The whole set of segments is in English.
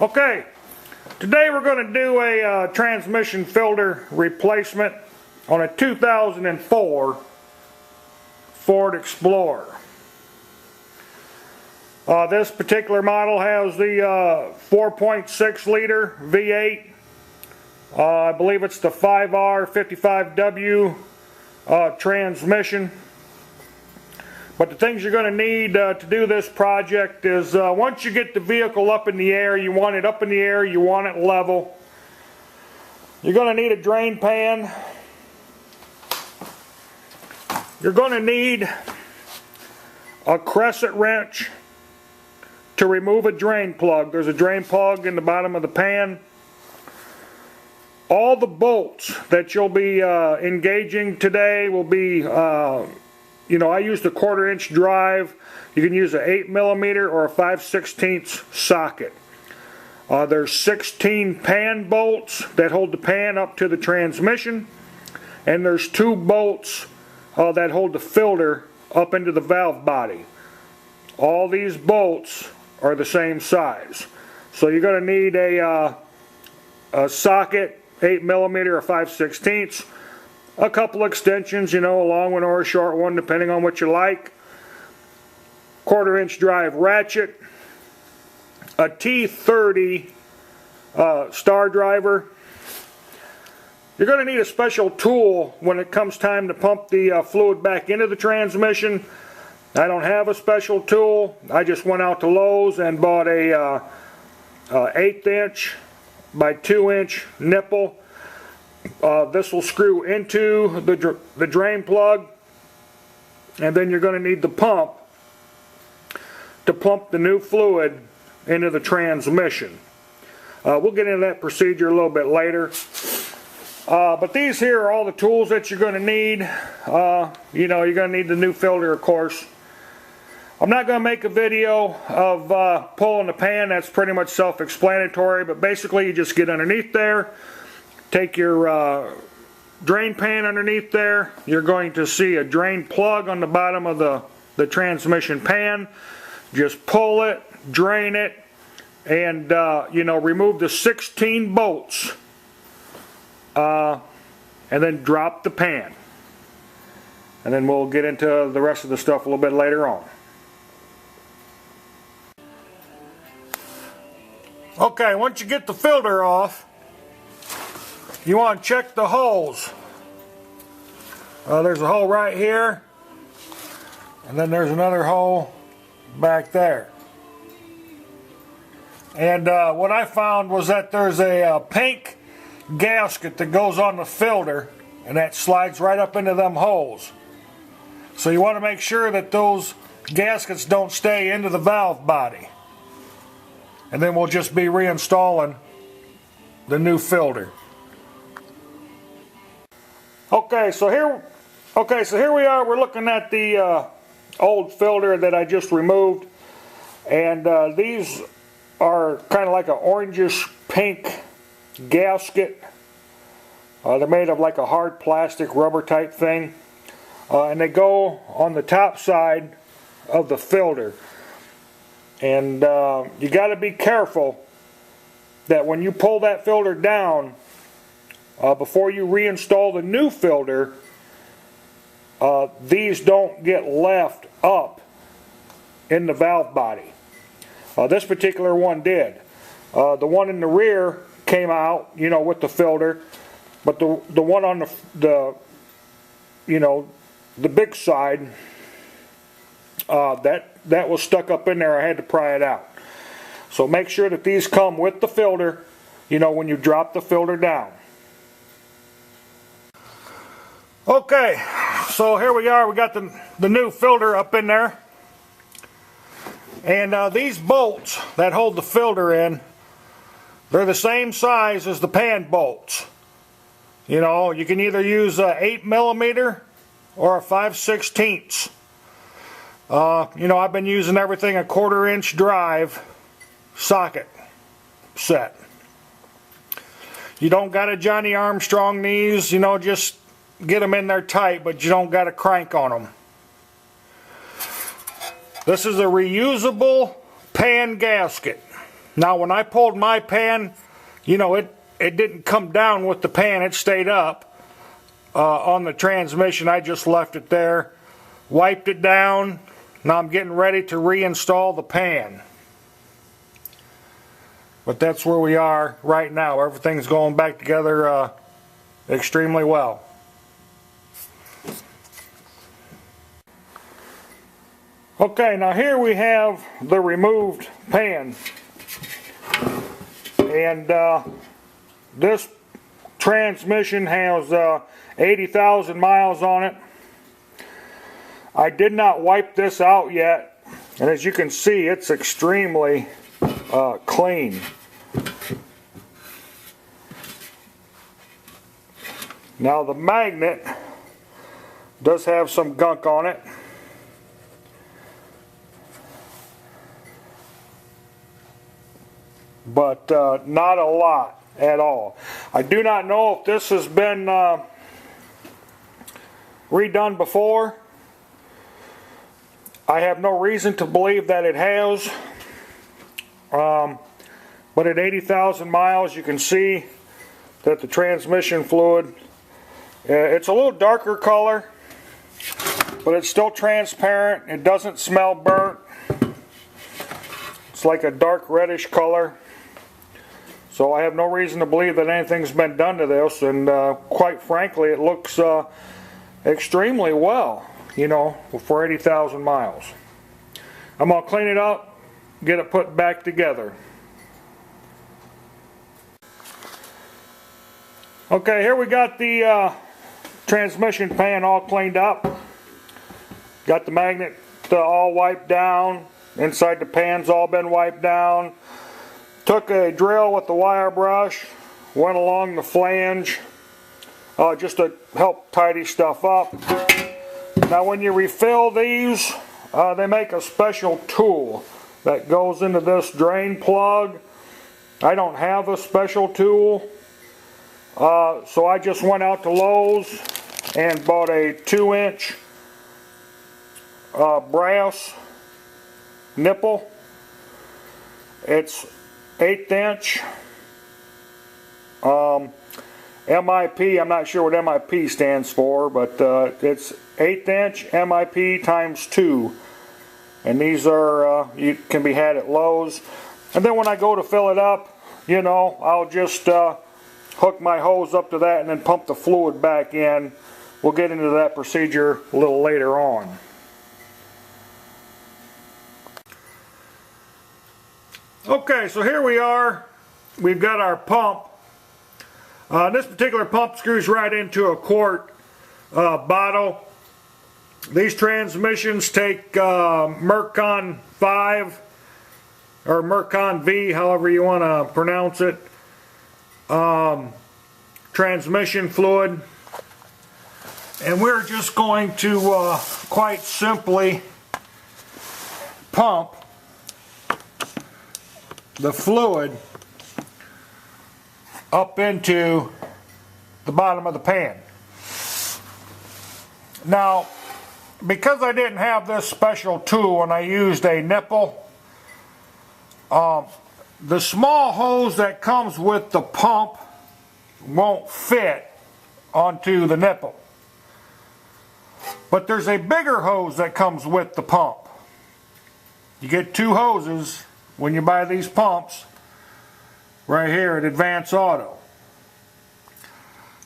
Okay, today we're going to do a transmission filter replacement on a 2004 Ford Explorer. This particular model has the 4.6 liter V8. I believe it's the 5R55W transmission. But the things you're going to need to do this project is once you get the vehicle up in the air, you want it up in the air, you want it level. You're going to need a drain pan. You're going to need a crescent wrench to remove a drain plug. There's a drain plug in the bottom of the pan. All the bolts that you'll be engaging today will be I used a 1/4 inch drive. You can use an 8mm or a 5/16 socket. There's 16 pan bolts that hold the pan up to the transmission, and there's 2 bolts that hold the filter up into the valve body. All these bolts are the same size. So you're going to need a socket, 8mm or 5/16. A couple extensions, a long one or a short one, depending on what you like. 1/4 inch drive ratchet. A T30 star driver. You're going to need a special tool when it comes time to pump the fluid back into the transmission. I don't have a special tool. I just went out to Lowe's and bought a 1/8 inch by 2 inch nipple. This will screw into the drain plug, and then you're going to need the pump to pump the new fluid into the transmission. We'll get into that procedure a little bit later. But these here are all the tools that you're going to need. You're going to need the new filter, of course. I'm not going to make a video of pulling the pan. That's pretty much self-explanatory, but basically you just get underneath there. Take your drain pan underneath there. You're going to see a drain plug on the bottom of the transmission pan. Just pull it, drain it, and remove the 16 bolts. And then drop the pan. And then we'll get into the rest of the stuff a little bit later on. Okay, once you get the filter off, you want to check the holes. There's a hole right here, and then there's another hole back there. And what I found was that there's a pink gasket that goes on the filter, and that slides right up into them holes. So you want to make sure that those gaskets don't stay into the valve body. And then we'll just be reinstalling the new filter. Okay, so here we are. We're looking at the old filter that I just removed, and these are kind of like an orangish pink gasket. They're made of like a hard plastic rubber type thing, and they go on the top side of the filter. And you got to be careful that when you pull that filter down, before you reinstall the new filter, these don't get left up in the valve body. This particular one did. The one in the rear came out, with the filter, but the one on the big side, that was stuck up in there. I had to pry it out. So make sure that these come with the filter, when you drop the filter down. Okay, so here we are. We got the new filter up in there. And these bolts that hold the filter in, they're the same size as the pan bolts. You can either use a 8mm or a 5/16. I've been using everything a 1/4 inch drive socket set. You don't got a Johnny Armstrong these, just get them in there tight, but you don't got to crank on them. This is a reusable pan gasket. Now when I pulled my pan, you know, it didn't come down with the pan, it stayed up on the transmission. I just left it there, wiped it down. Now I'm getting ready to reinstall the pan. But that's where we are right now. Everything's going back together extremely well. Okay, now here we have the removed pan. And this transmission has 80,000 miles on it. I did not wipe this out yet, and as you can see, it's extremely clean. Now the magnet does have some gunk on it. But not a lot at all. I do not know if this has been redone before. I have no reason to believe that it has. But at 80,000 miles, you can see that the transmission fluid, it's a little darker color, but it's still transparent. It doesn't smell burnt. It's like a dark reddish color. So I have no reason to believe that anything's been done to this, and quite frankly, it looks extremely well, you know, for 80,000 miles. I'm going to clean it up, get it put back together. Okay, here we got the transmission pan all cleaned up. Got the magnet all wiped down. Inside the pan's all been wiped down. Took a drill with the wire brush, went along the flange just to help tidy stuff up. Now when you refill these, they make a special tool that goes into this drain plug. I don't have a special tool, so I just went out to Lowe's and bought a 2-inch brass nipple. It's 1/8 inch MIP. I'm not sure what MIP stands for, but it's 1/8 inch MIP times 2, and these are you can be had at Lowe's. And then when I go to fill it up, you know, I'll just hook my hose up to that and then pump the fluid back in. We'll get into that procedure a little later on. Okay, so here we are. We've got our pump. This particular pump screws right into a quart bottle. These transmissions take Mercon 5 or Mercon V, however you want to pronounce it, transmission fluid. And we're just going to quite simply pump the fluid up into the bottom of the pan. Now, because I didn't have this special tool and I used a nipple, the small hose that comes with the pump won't fit onto the nipple. But there's a bigger hose that comes with the pump. You get 2 hoses when you buy these pumps right here at Advance Auto.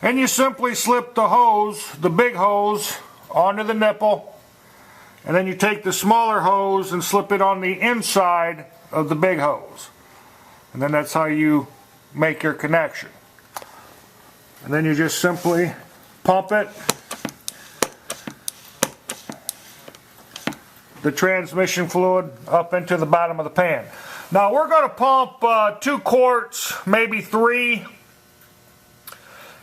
And you simply slip the hose, the big hose, onto the nipple, and then you take the smaller hose and slip it on the inside of the big hose. And then that's how you make your connection. And then you just simply pump it. The transmission fluid up into the bottom of the pan. Now we're going to pump 2 quarts, maybe 3,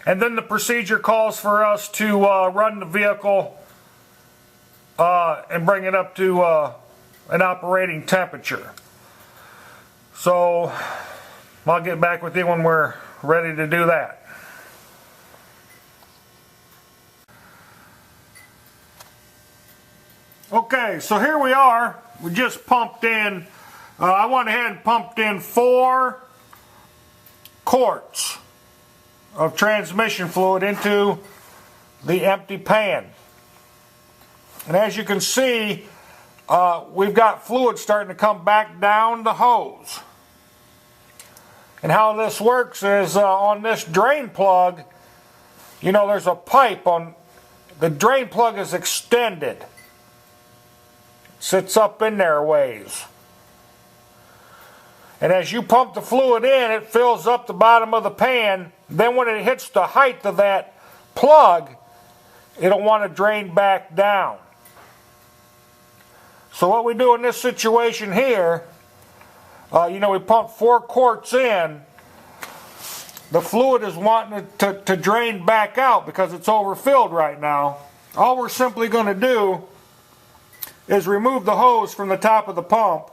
and then the procedure calls for us to run the vehicle and bring it up to an operating temperature. So I'll get back with you when we're ready to do that. Okay, so here we are. We just pumped in I went ahead and pumped in 4 quarts of transmission fluid into the empty pan. And as you can see, we've got fluid starting to come back down the hose. And how this works is on this drain plug, you know, there's a pipe on the drain plug is extended. Sits up in there a ways. And as you pump the fluid in, it fills up the bottom of the pan. Then when it hits the height of that plug, it'll want to drain back down. So what we do in this situation here, you know, we pump 4 quarts in. The fluid is wanting to drain back out because it's overfilled right now. All we're simply going to do is remove the hose from the top of the pump.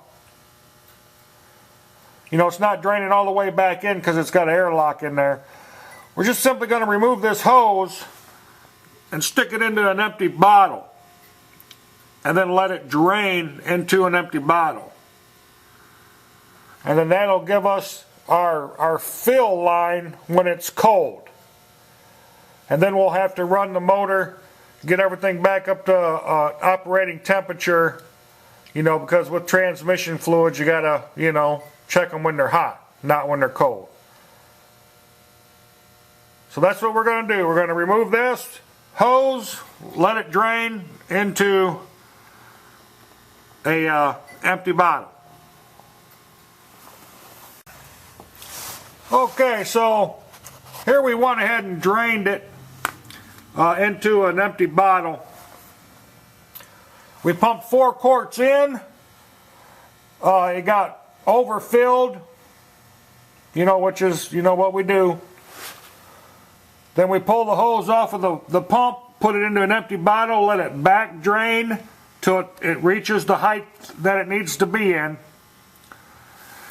You know, it's not draining all the way back in because it's got an airlock in there. We're just simply going to remove this hose and stick it into an empty bottle. And then let it drain into an empty bottle. And then that'll give us our fill line when it's cold. And then we'll have to run the motor, get everything back up to operating temperature, you know, because with transmission fluids you gotta, you know, check them when they're hot, not when they're cold. So that's what we're going to do. We're going to remove this hose, let it drain into a empty bottle. Okay, so here we went ahead and drained it into an empty bottle. We pumped 4 quarts in. It got overfilled, you know, which is, you know, what we do. Then we pull the hose off of the pump, put it into an empty bottle, let it back drain till it reaches the height that it needs to be in.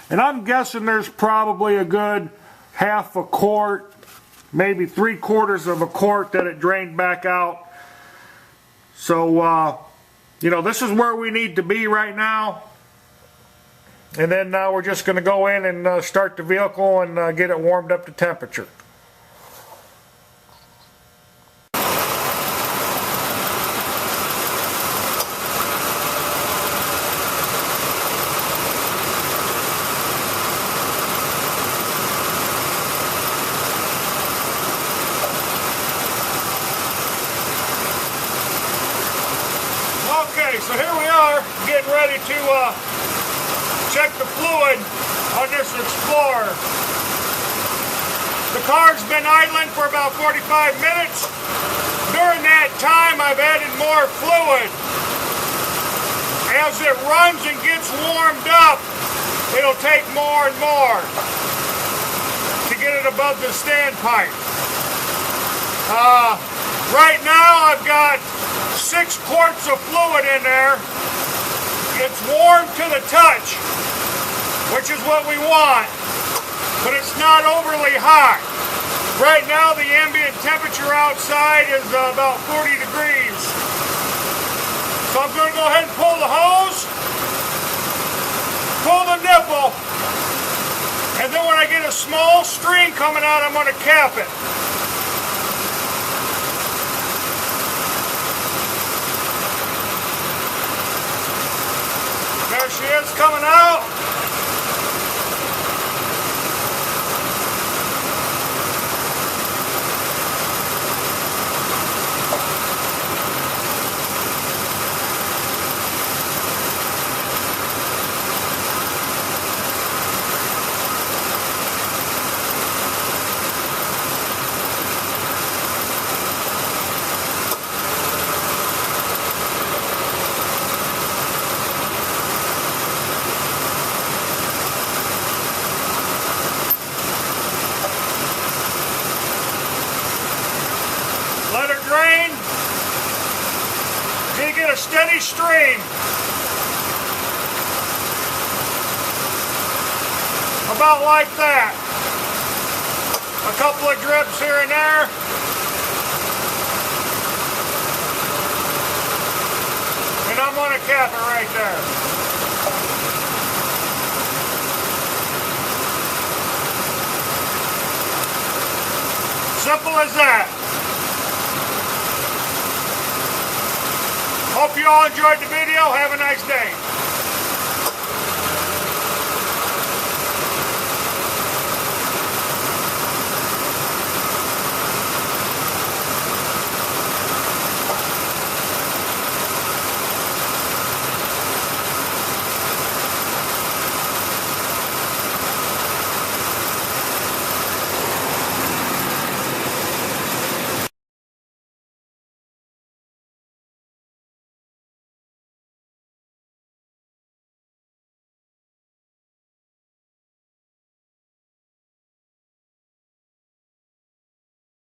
And I'm guessing there's probably a good half a quart, maybe 3/4 of a quart that it drained back out. So, you know, this is where we need to be right now. And then now we're just going to go in and start the vehicle and get it warmed up to temperature. Okay, so here we are getting ready to check the fluid on this Explorer. The car's been idling for about 45 minutes. During that time, I've added more fluid. As it runs and gets warmed up, it'll take more and more to get it above the standpipe. Right now, I've got 6 quarts of fluid in there. It's warm to the touch, which is what we want, but it's not overly hot. Right now the ambient temperature outside is about 40 degrees. So I'm going to go ahead and pull the hose, pull the nipple, and then when I get a small stream coming out, I'm going to cap it. There she is coming out. Let her drain. You get a steady stream. About like that. A couple of drips here and there. And I'm going to cap it right there. Simple as that. Hope you all enjoyed the video. Have a nice day.